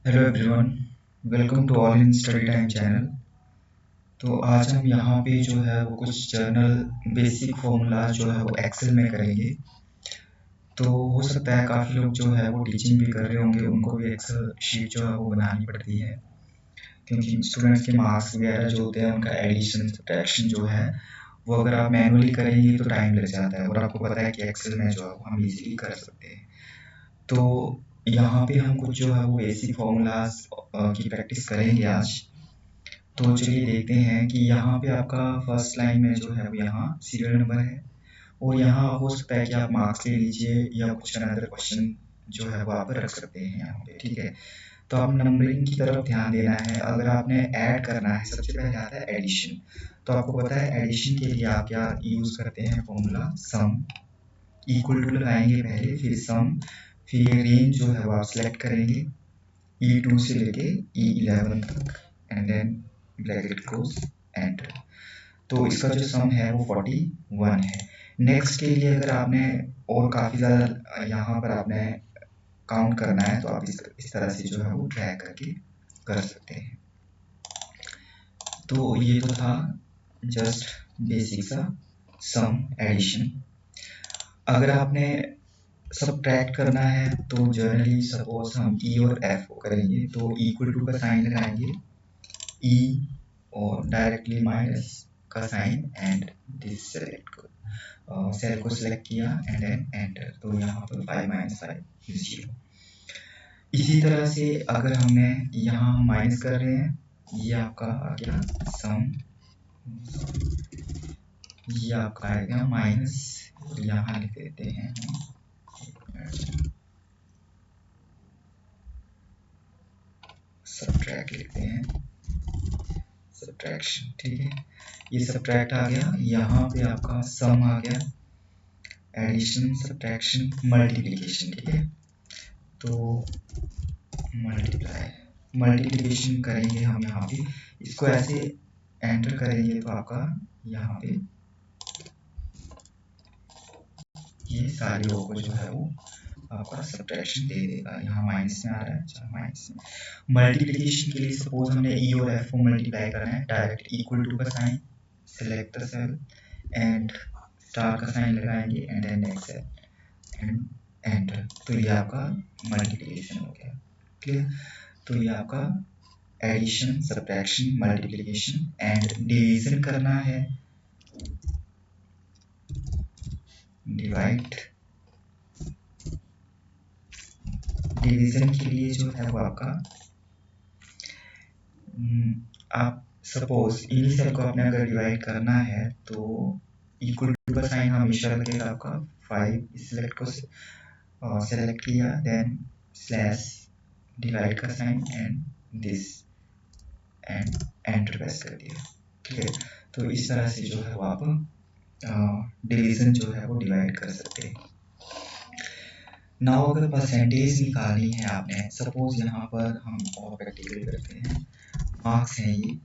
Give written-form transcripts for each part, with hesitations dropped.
Hello everyone, welcome to all in study time channel. तो आज हम यहाँ पे जो है वो कुछ जर्नल बेसिक फॉर्मूला जो है वो एक्सेल में करेंगे। तो हो सकता है काफ़ी लोग जो है वो टीचिंग भी कर रहे होंगे, उनको भी एक्सेल शीट जो है वो बनानी पड़ती है, क्योंकि स्टूडेंट्स के मार्क्स वगैरह जो होते हैं उनका एडिशन सब्ट्रैक्शन जो है वो अगर आप मैनुअली करेंगे तो टाइम लग जाता है, और आपको पता है कि एक्सेल में जो है वो हम इजीली कर सकते हैं। तो यहाँ पे हम कुछ जो है वो बेसिक फॉर्मूलाज की प्रैक्टिस करेंगे आज। तो चलिए देखते हैं कि यहाँ पे आपका फर्स्ट लाइन में जो है वो यहाँ सीरियल नंबर है, और यहाँ हो सकता है कि आप मार्क्स ले लीजिए या कुछ अनदर क्वेश्चन जो है वो आप रख सकते हैं यहाँ पे, ठीक है। तो आप नंबरिंग की तरफ ध्यान देना है। अगर आपने ऐड करना है, सबसे पहले आता है एडिशन। तो आपको पता है एडिशन के लिए आप क्या यूज़ करते हैं, फॉर्मूला सम। इक्वल टू लगाएंगे पहले, फिर सम, फिर ये रेंज जो है वो आप सिलेक्ट करेंगे E2 से लेके E11 तक, and then bracket close, enter. तो इसका जो सम है वो 41 है। नेक्स्ट के लिए अगर आपने और काफ़ी ज़्यादा यहाँ पर आपने काउंट करना है तो आप इस तरह से जो है वो ड्रैग करके कर सकते हैं। तो ये तो था जस्ट बेसिक सा सम एडिशन। अगर आपने सब्ट्रैक्ट करना है तो जनरली सपोज हम ई और एफ को करेंगे, तो इक्वल टू का साइन लगाएंगे, ई और डायरेक्टली माइनस का साइन, एंड दिस सेलेक्ट को सेल को सिलेक्ट किया एंड देन एंटर। तो यहाँ पर 5 माइनस 5 0। इसी तरह से अगर हमने यहाँ माइनस कर रहे हैं, ये आपका आ गया सम, ये आपका आएगा माइनस, और यहाँ लिख देते हैं सब्ट्रैक्ट, लिखते हैं सब्ट्रैक्शन, ठीक है। ये सब्ट्रैक्ट आ गया, यहाँ पे आपका सम आ गया, एडिशन सब्ट्रैक्शन मल्टीप्लिकेशन, ठीक है। तो मल्टीप्लिकेशन करेंगे हम यहाँ पे, इसको ऐसे एंटर करेंगे तो आपका यहाँ पे ये सारी रो को जो है वो आपका सब्ट्रैक्शन दे देगा। यहाँ माइनस में आ रहा है, अच्छा माइनस में। मल्टीप्लिकेशन के लिए सपोज हमने ई और एफ को मल्टीप्लाई करना है, डायरेक्ट इक्वल टू का sign, select the cell and star का साइन लगाएंगे, and then next and enter. तो ये आपका मल्टीप्लिकेशन हो गया, क्लियर। तो ये आपका addition subtraction multiplication, and division करना है, डिवाइड। डिवीजन के लिए जो है वो आपका आप सपोज इन्हीं सेल को आपने अगर डिवाइड करना है तो इक्वल टू का साइन हमेशा लगेगा आपका 5, इस सिलेक्ट को सेलेक्ट किया, देन स्लैश डिवाइड का sign and this, and enter press कर दिया, ठीक है। तो इस तरह से जो है वो आप डिवीजन जो है वो डिवाइड कर सकते हैं। नाउ अगर परसेंटेज निकालनी है आपने, सपोज यहाँ पर हम और प्रैक्टिकल करते हैं, मार्क्स हैं ये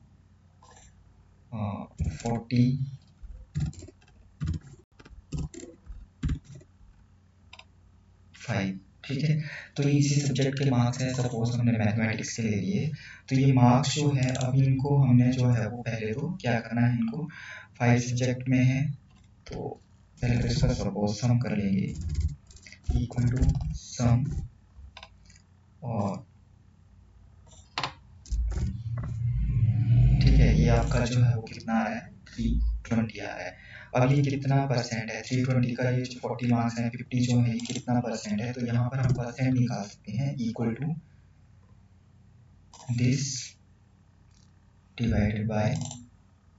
45, ठीक है। तो ये इसी सब्जेक्ट के मार्क्स हैं, सपोज हमने मैथमेटिक्स के ले लिए। तो ये मार्क्स जो है अब इनको हमने जो है वो पहले तो क्या करना है, इनको 5 सब्जेक्ट में है तो पहले तो इसका सपोज सम कर लेंगे, इक्वल टू सम, और ठीक है ये आपका जो है वो कितना आ रहा है, 320 आ रहा है। अब ये कितना परसेंट है, 320 का ये जो 40 मार्क्स हैं, 50 जो है ये कितना परसेंट है, तो यहाँ पर हम परसेंट निकाल सकते हैं, equal to this divided by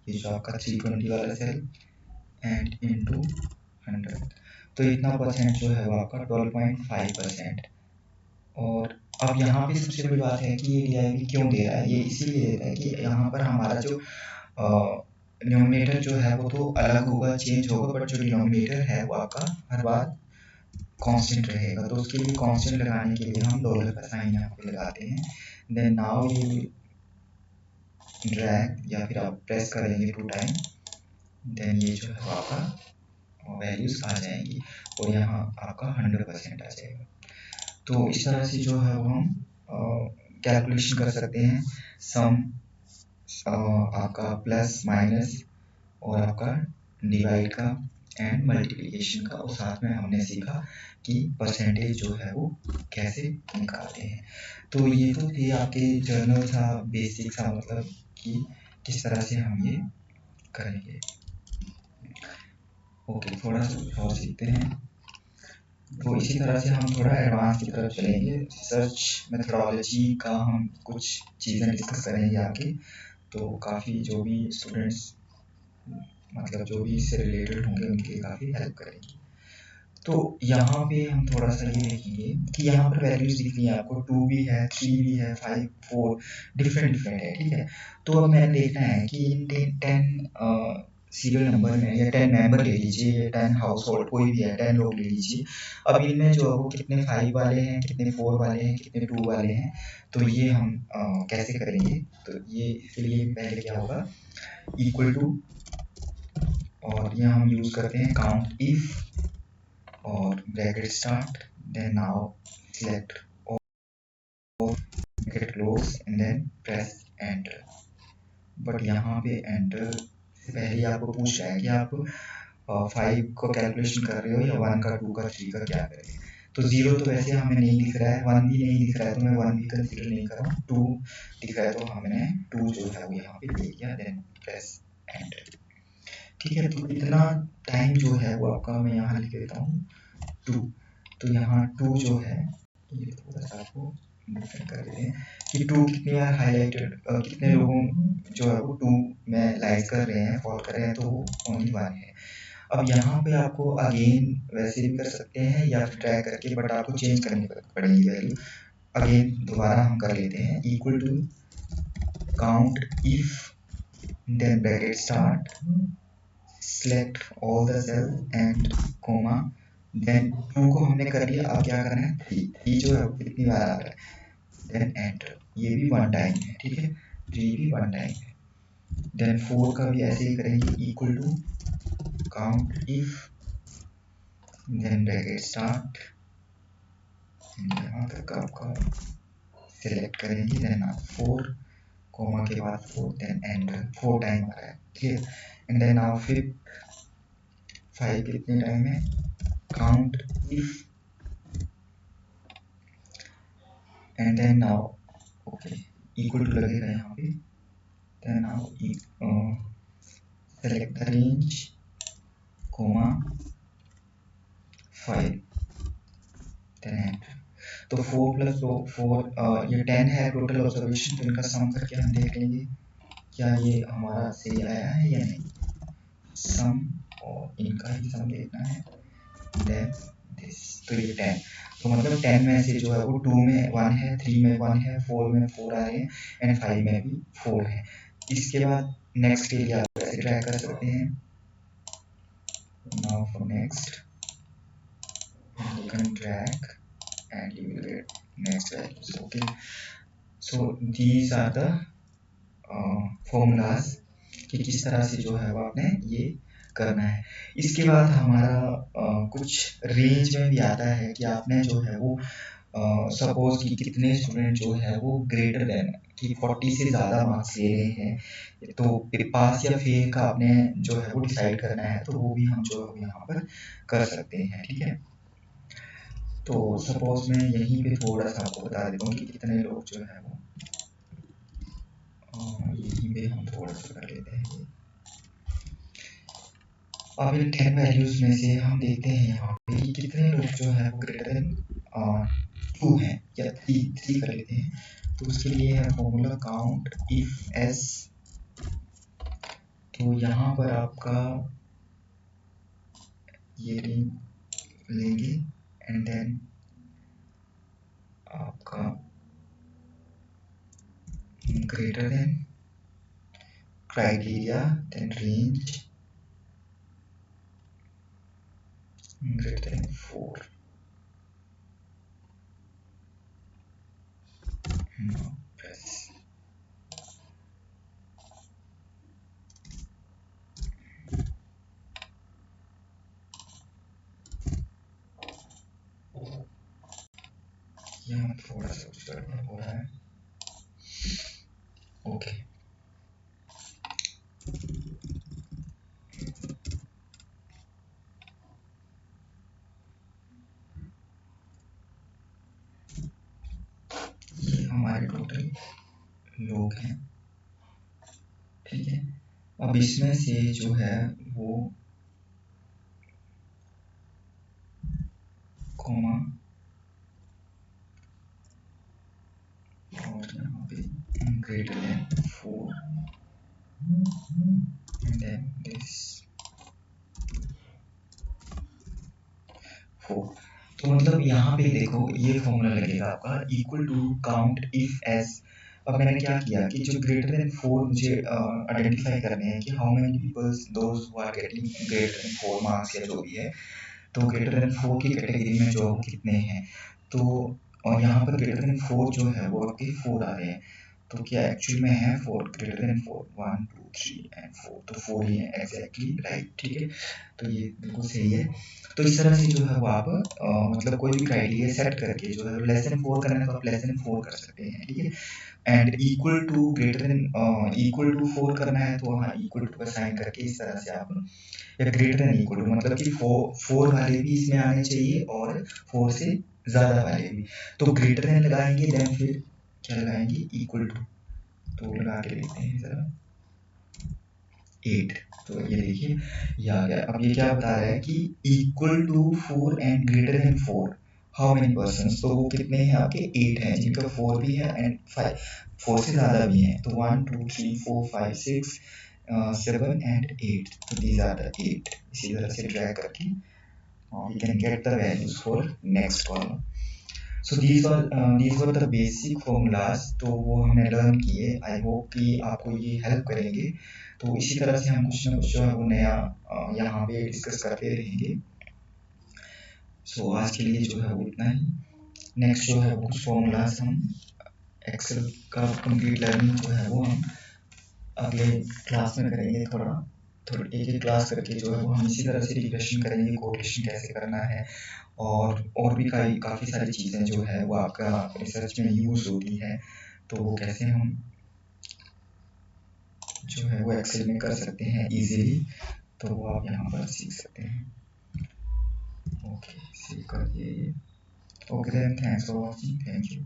ये जो आपका 320 वाला सेल एंड इनटू 100। तो इतना परसेंट जो है वो आपका 12.5%। और अब यहाँ पे सबसे बड़ी बात है कि ये डीआईवी क्यों दे रहा है, ये इसीलिए देता है कि यहाँ पर हमारा जो डिनोमिनेटर जो है वो तो अलग होगा, चेंज होगा, बट जो डिनोमिनेटर है वो आपका हर बार कांस्टेंट रहेगा। तो उसके लिए कांस्टेंट लगाने के लिए हम डॉलर का साइन यहाँ पे लगाते हैं, देन नाउ ये ड्रैग या फिर आप प्रेस करेंगे 2 टाइम, देन ये जो है आपका वैल्यूज आ जाएंगी, और यहाँ आपका 100% आ जाएगा। तो इस तरह से जो है वो हम कैलकुलेशन कर सकते हैं, सम आपका प्लस माइनस और आपका डिवाइड का एंड मल्टीप्लिकेशन का, और साथ में हमने सीखा कि परसेंटेज जो है वो कैसे निकालते हैं। तो ये तो थे आपके जर्नल सा बेसिक सा, मतलब कि किस तरह से हम ये करेंगे। ओके, थोड़ा सा और सीखते हैं। तो इसी तरह से हम थोड़ा एडवांस की तरफ चलेंगे, रिसर्च मेथोडोलॉजी का हम कुछ चीज़ें डिस्कस करेंगे आगे। तो काफ़ी जो भी स्टूडेंट्स, मतलब जो भी इससे रिलेटेड होंगे उनकी काफ़ी हेल्प करेंगी। तो यहाँ पे हम थोड़ा सा ये देखेंगे कि यहाँ पर वैल्यूज दिख रही है आपको, 2 भी है, 3 भी है, 5, 4 डिफरेंट है, ठीक है। तो अब मैंने देखना है कि इन 10 सीरियल नंबर में या 10 मेंबर ले लीजिए, या 10 हाउस होल्ड कोई भी है, 10 लोग ले लीजिए। अब इनमें जो है वो कितने 5 वाले हैं, कितने 4 वाले हैं, कितने 2 वाले हैं, तो ये हम कैसे करेंगे। तो ये इसके लिए पहले क्या होगा, इक्वल टू, और यहाँ हम यूज़ करते हैं काउंट इफ और bracket start, then now select all, bracket close and then press enter। But यहाँ पे एंटर से पहले आपको पूछ रहा है कि आप 5 को कैलकुलेशन कर रहे हो या 1 का, 2 का, 3 का, क्या करें। तो 0 तो वैसे हमें नहीं दिख रहा है, 1 भी नहीं दिख रहा है, तो मैं 1 भी कंसीडर नहीं कर रहा हूँ। 2 दिख रहा है तो हमने 2 जो है वो यहाँ पे ले लिया, देन प्रेस एंटर, ठीक है। तो इतना टाइम जो है वो आपका, मैं यहाँ लिख देता हूँ 2। तो यहाँ 2 जो है, ये थोड़ा सा आपको डिफरेंट कर देते हैं कि 2 कितनी बार हाईलाइटेड, कितने लोगों जो है वो 2 में लाइक कर रहे हैं, फॉलो कर रहे हैं, तो वो ओनली 1 है। अब यहाँ पे आपको अगेन वैसे भी कर सकते हैं या फिर ट्राई करके, बट आपको चेंज करनी पड़ेगी वैल्यू। अगेन दोबारा हम कर लेते हैं, equal to count if, then bracket start, select all the cell and comma, then 2 को हमने कर लिया। अब क्या करना है, 3 जो है कितनी बार आ रहा है, देन एंटर, ये भी 1 टाइम है, ठीक है, 3 भी 1 टाइम है। देन 4 का भी ऐसे ही करेंगे, equal to count if, then bracket start, यहाँ तक आपका सिलेक्ट करेंगे, देन आप 4 कोमा के बाद 4, देन एंटर, 4 टाइम आ रहा है, ठीक है। एंड देन आप फिर 5 कितने टाइम है, count if, and then now okay equal to लगेगा यहाँ पे, then now select the range comma 5, then enter। तो 4 प्लस 4 ये 10 है टोटल ऑब्जर्वेशन, तो इनका सम करके हम देख लेंगे क्या ये हमारा सही आया है या नहीं, सम, और इनका ही सम देखना है, then this, तो ये 10, तो मतलब 10 में से जो है वो 2 में 1 है, 3 में 1 है, 4 में 4 आ रहे हैं, एंड 5 में भी 4 है। इसके बाद नेक्स्ट के लिए आप ऐसे ट्राई कर सकते हैं, now for next you can drag and you will get next values, okay। So these are the formulas कि किस तरह से जो है वो आपने ये करना है। इसके बाद हमारा कुछ रेंज में भी आता है कि आपने जो है वो सपोज कि कितने स्टूडेंट जो है वो ग्रेटर देन कि 40 से ज़्यादा मार्क्स ले रहे हैं, तो पास या फेल का आपने जो है वो डिसाइड करना है, तो वो भी हम जो है यहाँ पर कर सकते हैं, ठीक है। तो सपोज मैं यहीं पे थोड़ा सा आपको बता देता हूँ कि कितने लोग जो है वो यहीं पे हम थोड़ा सा कर लेते हैं। अब इन 10 वैल्यूज में से हम देखते हैं यहाँ पे कि कितने लोग जो है वो ग्रेटर देन 2 हैं या 3 कर लेते हैं। तो उसके लिए है फॉर्मूला काउंट इफ एस, तो यहाँ पर आपका ये लेंगे एंड देन आपका greater than criteria, then range greater than 4। Now press, यहाँ थोड़ा सा कुछ गड़बड़ हो रहा है। हमारे टोटल लोग हैं, ठीक है। अब इसमें से जो है वो कॉमा और यहाँ पे greater than 4 and then this 4। तो मतलब यहाँ पे देखो ये फॉर्मूला लगेगा आपका equal to count ifs. अब मैंने क्या किया कि जो ग्रेटर देन 4 मुझे आइडेंटिफाई करने हैं कि how many peoples those who are getting greater than 4 marks या जो भी है, तो ग्रेटर देन 4 की कैटेगरी में जो कितने हैं, तो और यहाँ पर ग्रेटर देन 4 जो है वो आपके 4 आ रहे हैं। तो क्या एक्चुअल में है 4 ग्रेटर देन 4, 1 2 3 एंड 4, तो 4 ही है एग्जैक्टली राइट, ठीक है। तो ये बिल्कुल सही है। तो इस तरह से जो है वो आप मतलब कोई भी क्राइटेरिया सेट करके जो है लेस देन 4 करना है तो आप लेस देन 4 कर सकते हैं, ठीक है। And equal to greater than equal to 4 करना है तो वहाँ इक्वल टू का साइन करके इस तरह से आप, या ग्रेटर देन इक्वल टू मतलब कि 4 वाले भी इसमें आने चाहिए और 4 से ज़्यादा वाले भी। तो ग्रेटर देन लगाएंगे देन फिर क्या लगाएंगे इक्वल टू, तो लगा के देखते हैं ज़रा 8। तो ये देखिए ये आ गया। अब ये क्या बता रहा है कि equal to 4 and greater than 4 how many persons, तो वो कितने हैं आपके 8 हैं जिनका 4 भी है एंड 5 4 से ज़्यादा भी हैं, तो 1 2 3 4 5 6 7 and 8, so these are the 8। इसी तरह से ड्रैग करके we can get the values for next column। so these were the basic formulas, तो वो हमने लर्न किए। आई होप कि आपको ये हेल्प करेंगे। तो इसी तरह से हम कुछ ना कुछ जो है वो नया यहाँ पे डिस्कस करते रहेंगे। सो आज के लिए जो है वो इतना ही। नेक्स्ट जो है वो कुछ फॉर्मूलाज हम एक्सेल का कंप्लीट लर्निंग जो है वो हम अगले क्लास में करेंगे। थोड़ी एक क्लास करके जो है वो हम इसी तरह से रिग्रेशन करेंगे, कोरिलेशन कैसे करना है, और भी काफ़ी सारी चीज़ें जो है वो आपका रिसर्च में यूज़ होती है, तो वो कैसे हम जो है वो एक्सेल में कर सकते हैं इजीली, तो वो आप यहाँ पर सीख सकते हैं। ओके, सेव कर दिए ये। Okay then, thanks for watching, thank you.